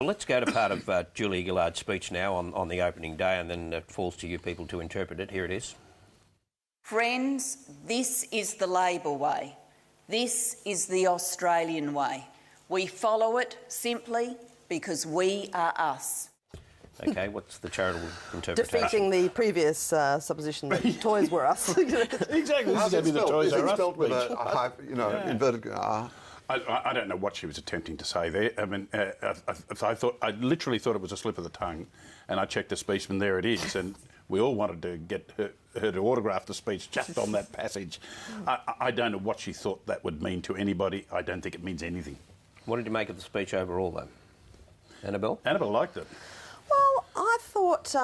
Let's go to part of Julia Gillard's speech now on the opening day, and then it falls to you people to interpret it. Here it is. Friends, this is the Labor way. This is the Australian way. We follow it simply because we are us. OK, what's the charitable interpretation? Defeating the previous supposition that toys were us. Exactly. How's it spelled? Is it spelled with a high, inverted R? I don't know what she was attempting to say there. I mean, I literally thought it was a slip of the tongue, and I checked the speech, and there it is. And we all wanted to get her to autograph the speech just on that passage. I don't know what she thought that would mean to anybody. I don't think it means anything. What did you make of the speech overall, though? Annabelle? Annabelle liked it. Well, I thought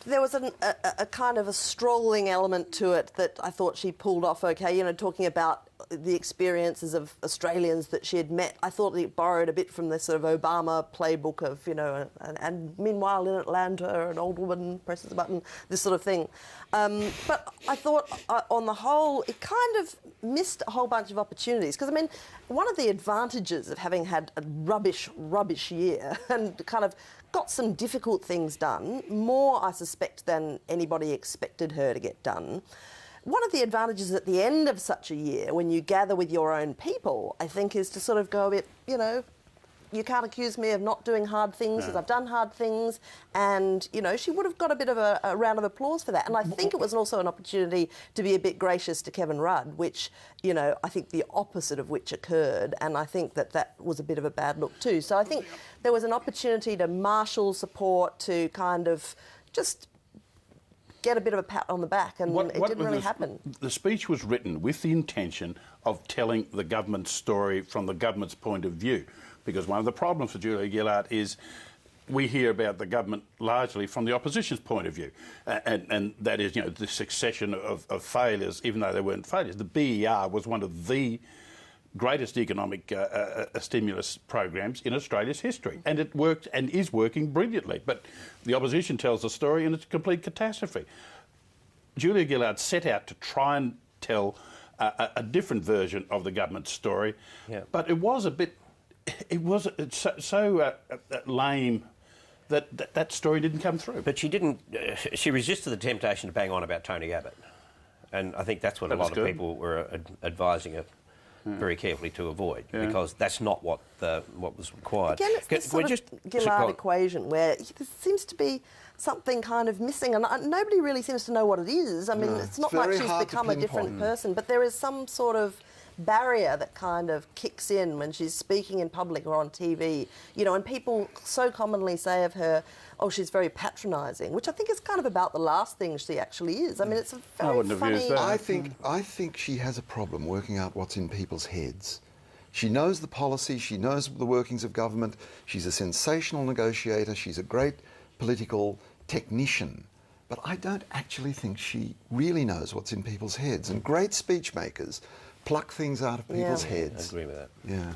there was a kind of a strolling element to it that I thought she pulled off okay, you know, talking about the experiences of Australians that she had met. I thought it borrowed a bit from the sort of Obama playbook of, you know, and meanwhile in Atlanta an old woman presses a button, this sort of thing. But I thought on the whole it kind of missed a whole bunch of opportunities, because I mean one of the advantages of having had a rubbish year and kind of got some difficult things done, more I suspect than anybody expected her to get done. One of the advantages at the end of such a year, when you gather with your own people, I think, is to sort of go a bit, you know, you can't accuse me of not doing hard things because I've done hard things. And, you know, she would have got a bit of a round of applause for that. And I think it was also an opportunity to be a bit gracious to Kevin Rudd, which, you know, I think the opposite of which occurred. And I think that was a bit of a bad look too. So I think there was an opportunity to marshal support, to kind of just get a bit of a pat on the back, and it didn't really happen. The speech was written with the intention of telling the government's story from the government's point of view, because one of the problems for Julia Gillard is we hear about the government largely from the opposition's point of view, and that is, you know, the succession of failures, even though they weren't failures. The BER was one of the greatest economic stimulus programs in Australia's history, and it worked and is working brilliantly. But the opposition tells the story, and it's a complete catastrophe. Julia Gillard set out to try and tell a different version of the government's story, but it was a bit, so lame that story didn't come through. But she didn't. She resisted the temptation to bang on about Tony Abbott, and I think that's what a lot of people were advising her very carefully to avoid, because that's not what was required. Again, it's this sort of Gillard equation where there seems to be something kind of missing, and nobody really seems to know what it is. I mean, it's not like she's become a different person, but there is some sort of barrier that kind of kicks in when she's speaking in public or on TV, you know, and people so commonly say of her, oh, she's very patronising, which I think is kind of about the last thing she actually is. I mean, it's a very funny... I think she has a problem working out what's in people's heads. She knows the policy, she knows the workings of government, she's a sensational negotiator, she's a great political technician, but I don't actually think she really knows what's in people's heads. And great speech makers pluck things out of people's heads. I agree with that. Yeah.